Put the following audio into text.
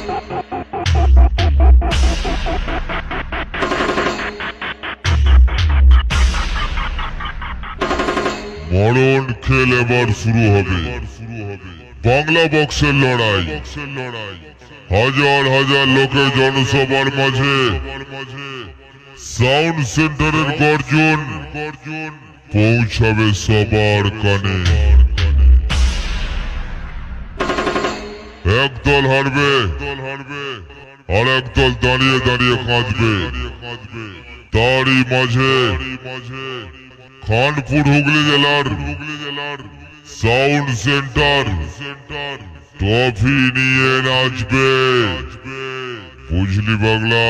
মরণ খেল এবার শুরু হবে বাংলা বক্সের লড়াই। হাজার হাজার লোকের জনসভার মাঝে সাউন্ড সেন্টারের গর্জন পৌঁছাবে সবার কানে। একদল হারবে আর একদল দাঁড়িয়ে দাঁড়িয়ে কাঁদবে। তারই মাঝে খানপুর হুগলি জেলার সাউন্ড সেন্টার ট্রফি নিয়ে নাচবে। বুঝলি পাগলা?